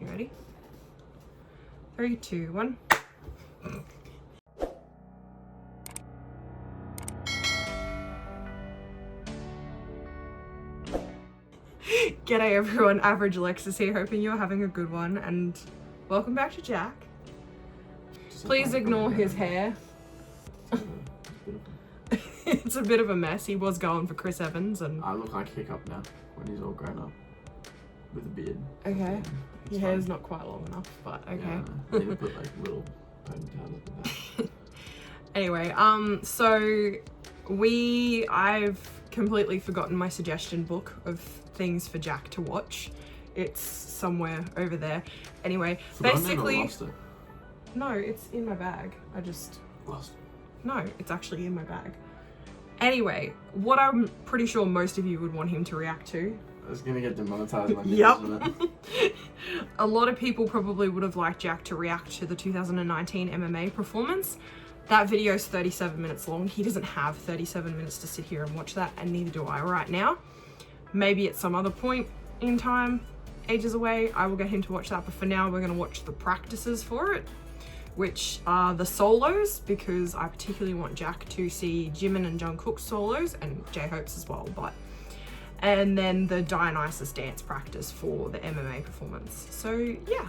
You ready? 3, 2, 1. G'day everyone, Average Alexis here, hoping you're having a good one, and welcome back to Jack. Please ignore his hair. It's a bit of a mess. He was going for Chris Evans, and I look like Hiccup now when he's all grown up with a beard. okay, your hair's not quite long enough, but okay. Yeah, I need to put like little ponytails up in that. Anyway, so I've completely forgotten my suggestion book of things for Jack to watch. It's somewhere over there. Anyway, basically, Lost it. no, it's in my bag. I just Lost. No, it's actually in my bag. Anyway, what I'm pretty sure most of you would want him to react to. I was gonna get demonetized. Yep. A lot of people probably would have liked Jack to react to the 2019 MMA performance. That video is 37 minutes long. He doesn't have 37 minutes to sit here and watch that, and neither do I right now. Maybe at some other point in time, ages away, I will get him to watch that, but for now we're gonna watch the practices for it, which are the solos, because I particularly want Jack to see Jimin and Jungkook's solos, and J-Hope's as well, and then the Dionysis dance practice for the MMA performance. So yeah,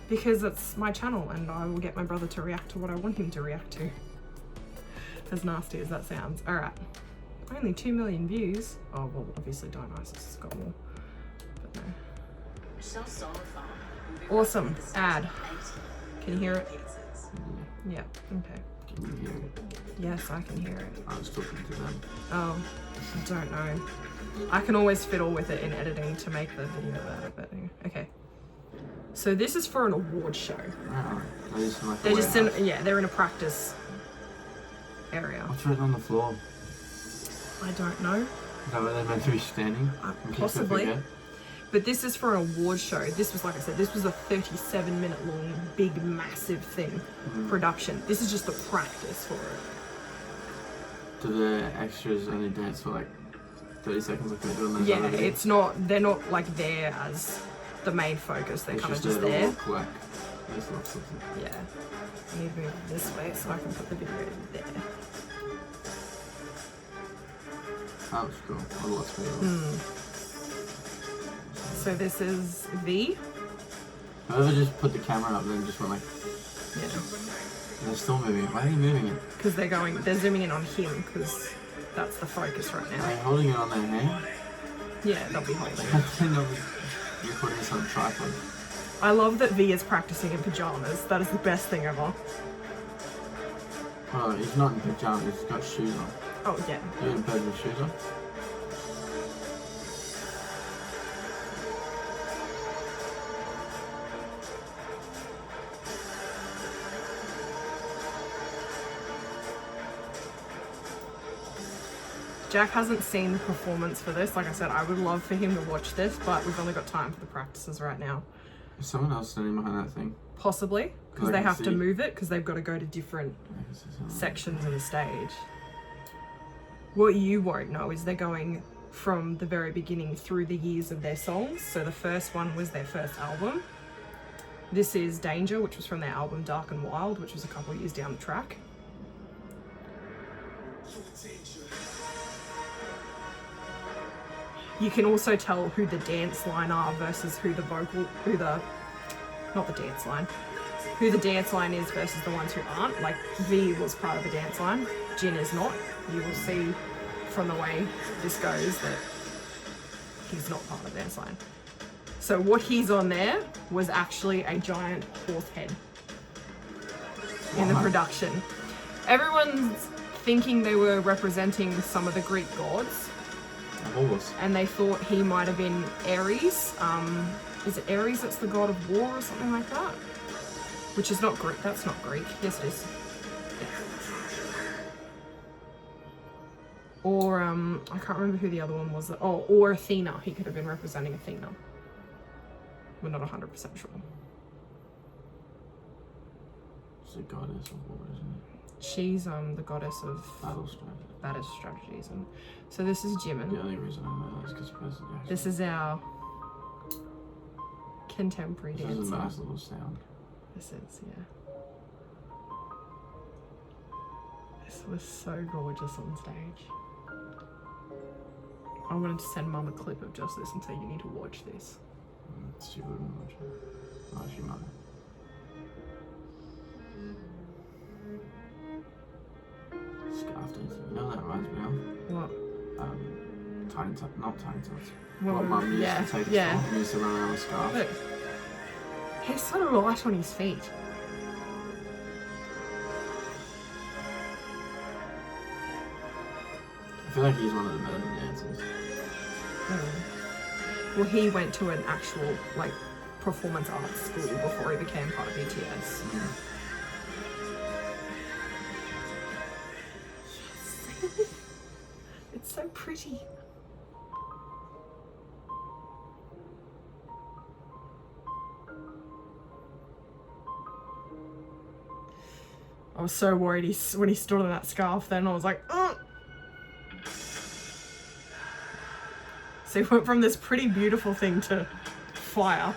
because it's my channel and I will get my brother to react to what I want him to react to. As nasty as that sounds. All right, only 2 million views. Oh, well, obviously Dionysus has got more, but no. Awesome, ad. Can you hear it? Yeah, okay. Can you hear it? Yes, I can hear it. I was talking to them. Oh, I don't know. I can always fiddle with it in editing to make the video better, but okay. So this is for an award show. Wow. They're just they're in a practice area. What's written on the floor? I don't know. Is that where they're meant to be standing? Possibly. But this is for an award show. This was, like I said, this was a 37-minute long, big, massive thing, production. This is just the practice for it. Do the extras only dance for like 30 seconds like they do on those other videos? It's not, they're not like there as the main focus. They're kind of just there. Look like there's lots of them. Yeah. I need to move this way so I can put the video there. That was cool. I lost video. So this is V. Whoever just put the camera up then just went like, Yeah. they're still moving it. Why are they moving it? Because they're zooming in on him because that's the focus right Are now. they holding it on their hand? Yeah, they'll be holding it. You're putting this on a tripod. I love that V is practicing in pajamas. That is the best thing ever. Oh, he's not in pajamas, he's got shoes on. Oh, yeah. You're in bed with shoes on? Jack hasn't seen the performance for this. Like I said, I would love for him to watch this, but we've only got time for the practices right now. Is someone else standing behind that thing? Possibly, because I they can have to see. move it, because they've got to go to different Sections. sections of the stage. What you won't know is they're going from the very beginning through the years of their songs. So the first one was their first album. This is Danger, which was from their album Dark and Wild, which was a couple of years down the track. You can also tell who the dance line are versus who the dance line is versus the ones who aren't. Like V was part of the dance line, Jin is not. You will see from the way this goes that he's not part of the dance line. So what he's on there was actually a giant horse head in the production. Everyone's thinking they were representing some of the Greek gods. Horse. And they thought he might have been Ares. Is it Ares that's the god of war or something like that? Which is not Greek. That's not Greek. Yes, it is. Yeah. Or, I can't remember who the other one was. Oh, or Athena. He could have been representing Athena. We're not 100% sure. She's a goddess of war, isn't it? She's the goddess of Battle strategy. strategies. And so this is Jimin. The only reason I know that is because President. This is our contemporary This dancing. is a nice little sound. This is, yeah. This was so gorgeous on stage. I wanted to send Mum a clip of just this and say, you need to watch this. She wouldn't watch it. Oh, she might. Scarf dancing. You know what that reminds me of? What? Tiny Tots. Not Tiny Tots. Well, What Mum used yeah, to take us yeah. for. He used to run around with scarf. Look. He's so light on his feet. I feel like he's one of the better dancers. Well, he went to an actual, like, performance arts school before he became part of BTS. Yes. It's so pretty. I was so worried when he stood on that scarf then. I was like, ugh. So he went from this pretty beautiful thing to fire.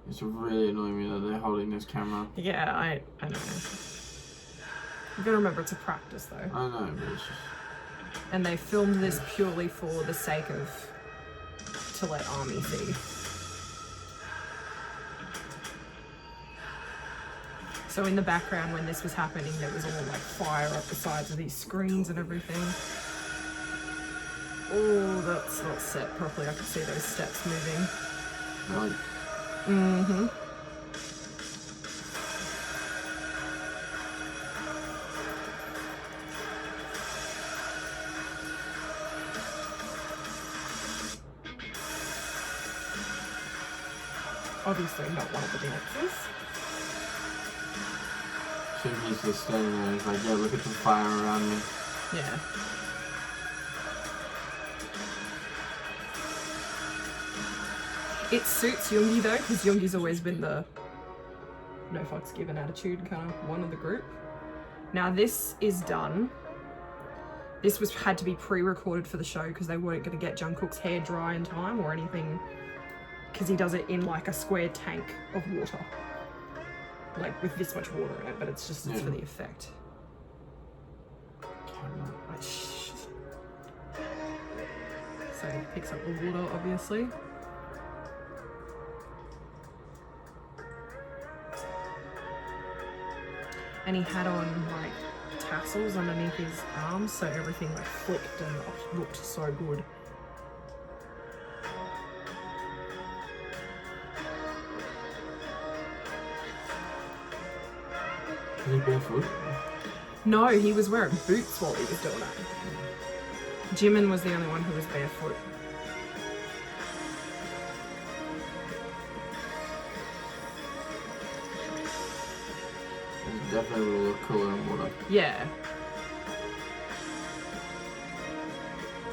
It's really annoying me that they're holding this camera. Yeah, I know. You gotta remember it's a practice though. I know, but it's just... And they filmed this purely for the sake of to let Army see. So in the background when this was happening, there was all like fire up the sides of these screens and everything. Oh, that's not set properly. I could see those steps moving. Really? Mm-hmm. Obviously not one of the dancers. So he's just standing there, he's like, yeah, look at the fire around me. Yeah. It suits Yoongi though, because Yoongi's always been the no fucks given attitude kind of one of the group. Now this is done. This had to be pre-recorded for the show because they weren't going to get Jungkook's hair dry in time or anything, because he does it in like a square tank of water. Like with this much water in it, but it's just it's for the effect. So he picks up the water, obviously. And he had on like tassels underneath his arms, so everything like flicked and looked so good. Is he barefoot? No, he was wearing boots while he was doing it. Jimin was the only one who was barefoot. It definitely will look cooler in water. Yeah.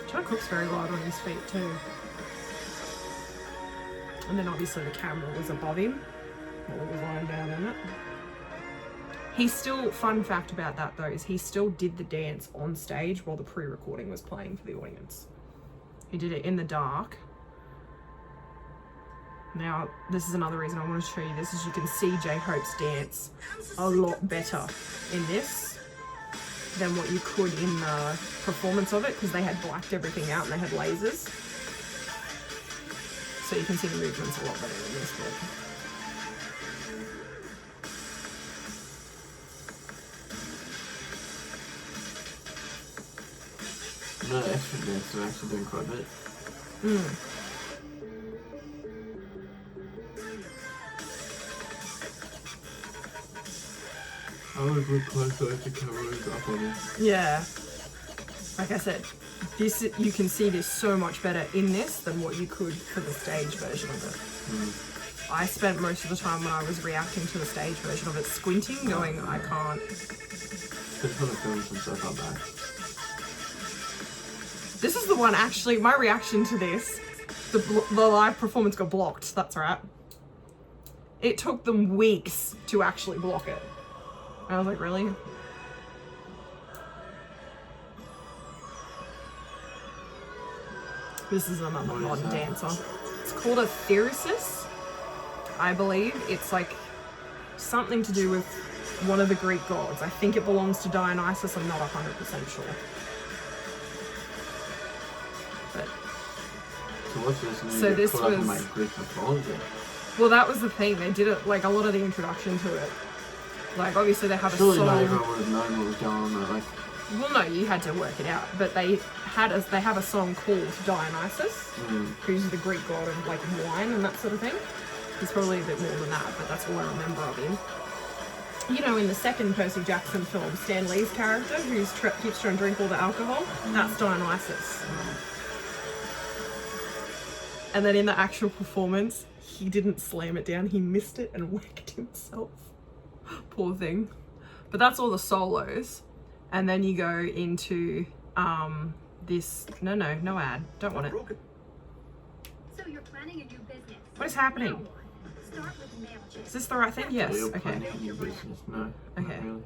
Jungkook's very light on his feet too. And then obviously the camera was above him while he was lying down in it. He still, fun fact about that though, is he still did the dance on stage while the pre-recording was playing for the audience. He did it in the dark. Now, this is another reason I want to show you this, is you can see J-Hope's dance a lot better in this than what you could in the performance of it, because they had blacked everything out and they had lasers. So you can see the movements a lot better in this bit. No, extra dancers are actually doing quite a bit. I would look closer if the camera was up on it. Yeah. Like I said, this you can see this so much better in this than what you could for the stage version of it. I spent most of the time when I was reacting to the stage version of it squinting, going, I can't. They're trying to film some stuff up back. This is the one, actually, my reaction to this, the live performance got blocked, that's right. It took them weeks to actually block it. I was like, really? This is another What is modern that? dancer. It's called a Fierceness, I believe. It's like something to do with one of the Greek gods. I think it belongs to Dionysus. I'm not 100% sure. But So what's this? And you So get this caught up in was- my Greek mythology. well, that was the thing. They did it like a lot of the introduction to it. Like obviously they have a Surely not song. everyone would have known what was going on there. Like, Well, no, you had to work it out. But they have a song called Dionysus, who's the Greek god of like wine and that sort of thing. He's probably a bit more than that, but that's all I remember of him. You know, in the second Percy Jackson film, Stan Lee's character, who keeps trying to drink all the alcohol, that's Dionysus. And then in the actual performance, he didn't slam it down, he missed it and whacked himself. Poor thing. But that's all the solos. And then you go into this. No ad. Don't want it. So you're planning a new business. What is happening? Start with MailChimp. Is this the right thing? Yes. so you're Okay. planning a new business. No. Okay. Not really.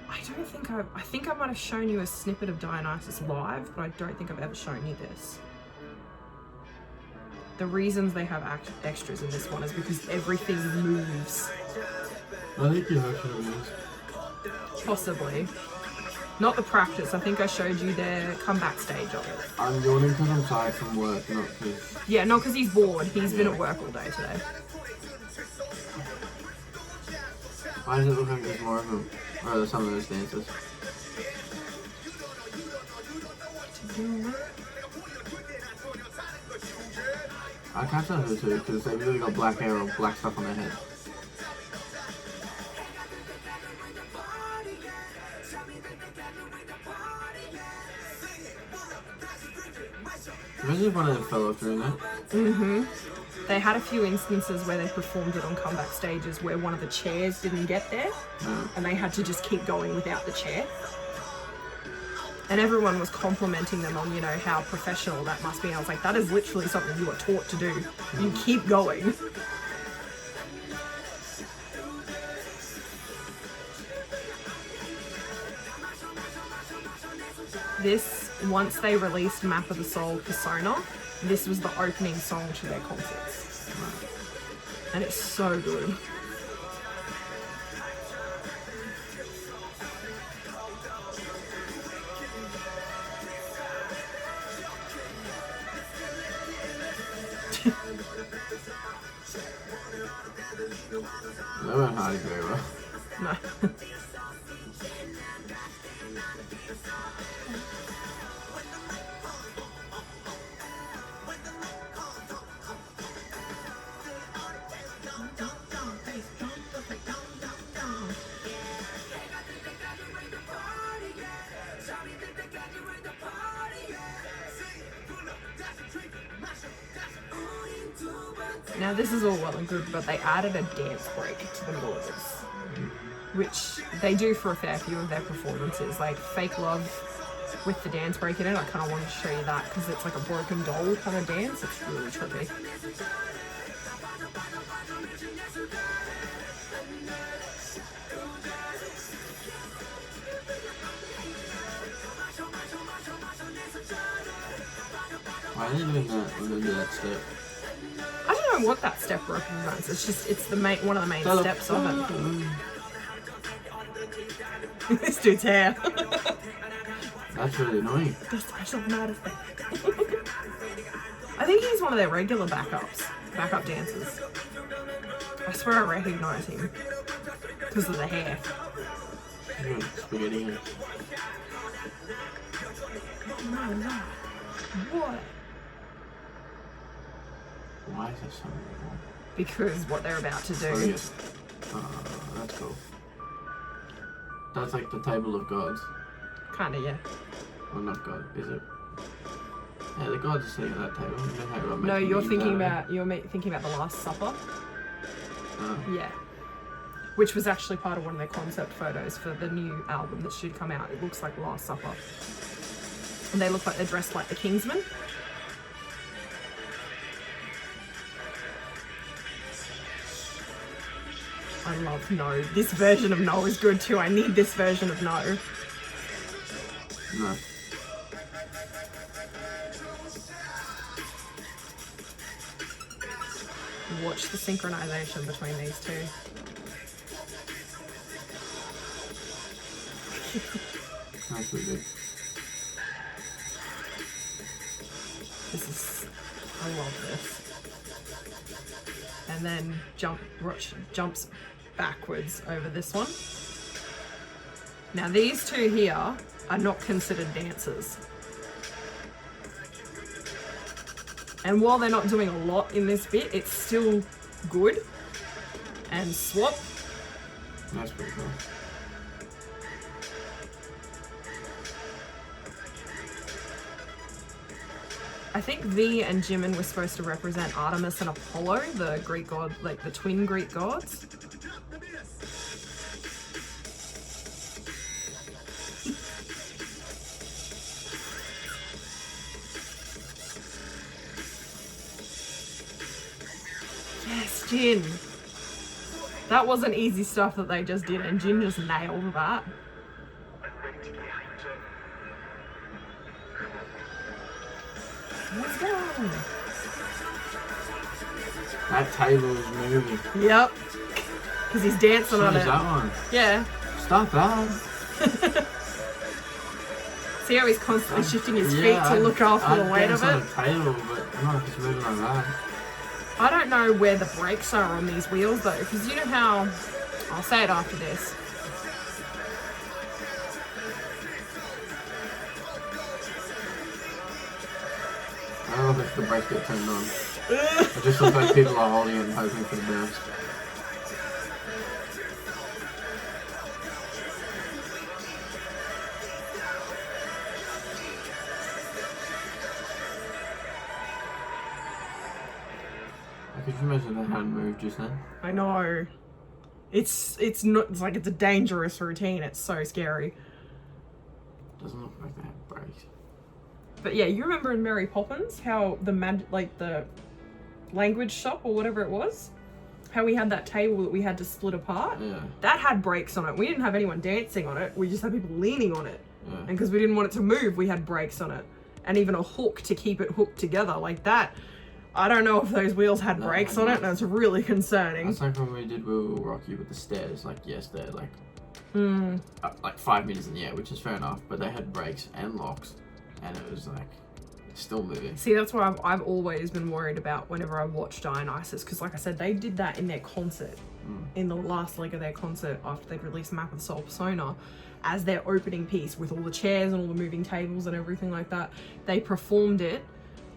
I don't think I think I might have shown you a snippet of Dionysus live, but I don't think I've ever shown you this. The reasons they have extras in this one is because everything moves. I think you have shown this. Possibly. Not the practice. I think I showed you their comeback stage of it. I'm yawning because I'm tired from work, not because. Yeah, not because he's bored. He's been at work all day today. Why does it look like there's more of them? Or are there some of those dances? I can't tell who to because they've really got black hair or black stuff on their head. Imagine if one of them fell off during that. They had a few instances where they performed it on comeback stages where one of the chairs didn't get there and they had to just keep going without the chair. And everyone was complimenting them on, you know, how professional that must be. I was like, that is literally something you are taught to do. You keep going. This, once they released Map of the Soul Persona, this was the opening song to their concerts. And it's so good. They weren't hardly very well. No. Now this is all well and good, but they added a dance break to the numbers, which they do for a fair few of their performances, like Fake Love with the dance break in it. I kind of want to show you that because it's like a broken doll kind of dance. It's really trippy. Why are they doing that when they do that step? I don't know what that step represents. It's just, it's the main, one of the main steps of it. This dude's hair. That's really annoying. The special notice. I think he's one of their regular backup dancers. I swear I recognize him because of the hair. You're spaghetti head. What? Why is there so many more? Because what they're about to do. Oh, yes. That's cool. That's like the table of gods. Kinda, yeah. Well, not God, is it? Yeah, the gods are sitting at that table. You know how God No, makes you're memes thinking out of it? about thinking about the Last Supper. Oh. Yeah. Which was actually part of one of their concept photos for the new album that should come out. It looks like Last Supper. And they look like they're dressed like the Kingsmen. I love No. This version of No is good too. I need this version of No. No. Watch the synchronization between these two. That's really good. I love this. And then jumps backwards over this one. Now these two here are not considered dancers. And while they're not doing a lot in this bit, it's still good. And swap. That's pretty cool. I think V and Jimin were supposed to represent Artemis and Apollo, the Greek god, like the twin Greek gods. Yes, Jin. That wasn't easy stuff that they just did, and Jin just nailed that. Let's go. That table is moving. Yep. Because he's dancing on it. That one. Yeah. Stop that. See how he's constantly shifting his feet to look after the weight of it? On a table, but not if it's moving like that. I don't know where the brakes are on these wheels though, because you know how, I'll say it after this. I don't know if the brakes get turned on. It just looks like people are holding it and hoping for the best. Could you imagine they hadn't moved just then? I know. It's not, it's like it's a dangerous routine. It's so scary. Doesn't look like they have brakes. But yeah, you remember in Mary Poppins how the the language shop or whatever it was, how we had that table that we had to split apart? Yeah. That had brakes on it. We didn't have anyone dancing on it. We just had people leaning on it. Yeah. And because we didn't want it to move, we had brakes on it. And even a hook to keep it hooked together like that. I don't know if those wheels had brakes on it, and it's really concerning. That's like when we did Will Rock You with the stairs, like yesterday, like 5 meters in the air, which is fair enough, but they had brakes and locks, and it was like still moving. See, that's why I've always been worried about whenever I watch Dionysis, because like I said, they did that in their concert, in the last leg of their concert after they'd released Map of the Soul Persona, as their opening piece with all the chairs and all the moving tables and everything like that. They performed it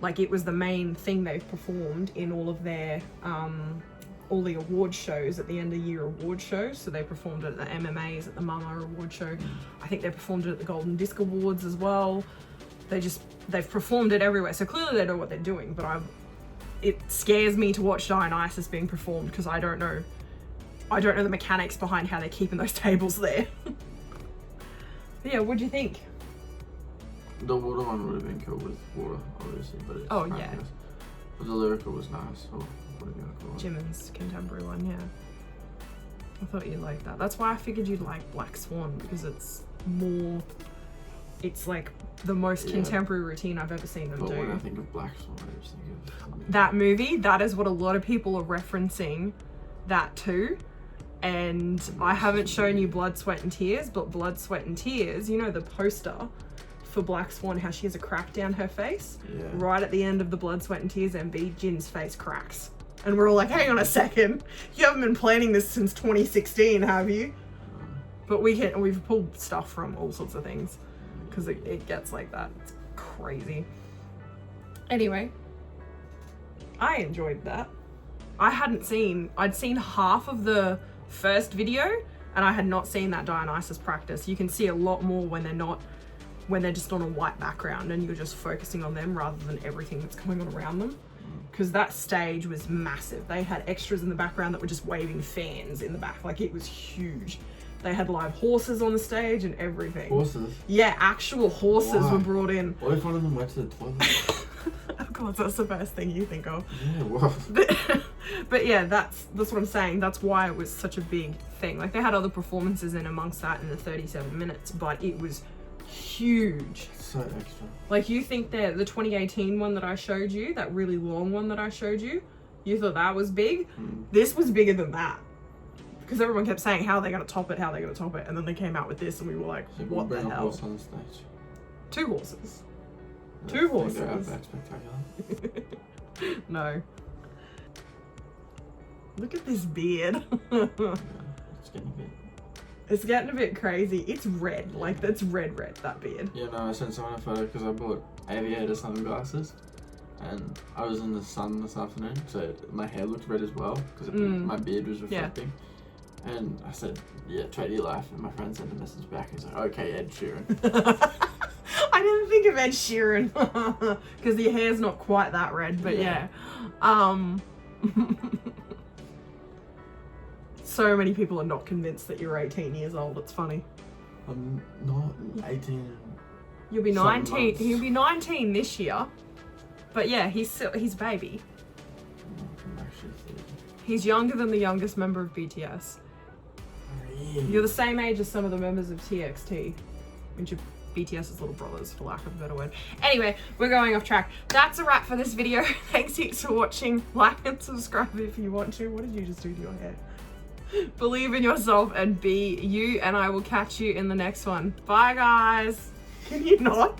like it was the main thing they've performed in all of their all the award shows at the end of year award shows. So they performed it at the MMAs, at the Mama award show. I think they performed it at the Golden Disc Awards as well. They've performed it everywhere. So clearly they know what they're doing, but it scares me to watch Dionysus being performed because I don't know the mechanics behind how they're keeping those tables there. Yeah, what do you think? The water one would have been cool with water, obviously, but it's yeah. But the lyrical was nice, or what are you gonna call it? Jimin's contemporary one, yeah. I thought you'd like that. That's why I figured you'd like Black Swan, because it's like the most contemporary routine I've ever seen them do. But when I think of Black Swan, I just think of that movie. That is what a lot of people are referencing that to. And I haven't shown you Blood, Sweat and Tears, but Blood, Sweat and Tears, you know the poster for Black Swan, how she has a crack down her face? Yeah. Right at the end of the Blood, Sweat and Tears MV, Jin's face cracks. And we're all like, hang on a second, you haven't been planning this since 2016, have you? But we've pulled stuff from all sorts of things, because it gets like that. It's crazy. Anyway, I enjoyed that. I'd seen half of the first video, and I had not seen that Dionysus practice. You can see a lot more when they're just on a white background and you're just focusing on them rather than everything that's going on around them. Because that stage was massive. They had extras in the background that were just waving fans in the back. Like, it was huge. They had live horses on the stage and everything. Horses? Yeah, actual horses were brought in. What if one of them went to the toilet? Of course, that's the first thing you think of. Yeah, well. But yeah, that's what I'm saying. That's why it was such a big thing. Like, they had other performances in amongst that in the 37 minutes, but it was huge. So extra. Like, you think that the 2018 one that I showed you, that really long one that I showed you, You thought that was big? Mm. This was bigger than that. Because everyone kept saying, how are they going to top it, how are they going to top it? And then they came out with this and we were like, So what the bring a hell? horse on stage. 2 horses. I 2 think horses. they're Outback Spectacular. No. Look at this beard. Yeah, it's getting a bit. It's getting a bit crazy. It's red. Like, that's red, that beard. Yeah, no, I sent someone a photo because I bought aviator sunglasses. And I was in the sun this afternoon, so my hair looked red as well because my beard was reflecting. Yeah. And I said, yeah, trade your life. And my friend sent a message back. He's like, okay, Ed Sheeran. I didn't think of Ed Sheeran because your hair's not quite that red, but yeah. So many people are not convinced that you're 18 years old. It's funny. I'm not 18. You'll be Some 19. months. He'll be 19 this year. But yeah, he's a baby. I'm actually 30. He's younger than the youngest member of BTS. Really? You're the same age as some of the members of TXT, which are BTS's little brothers, for lack of a better word. Anyway, we're going off track. That's a wrap for this video. Thanks heaps for watching. Like and subscribe if you want to. What did you just do to your hair? Believe in yourself and be you, and I will catch you in the next one. Bye, guys. Can you not?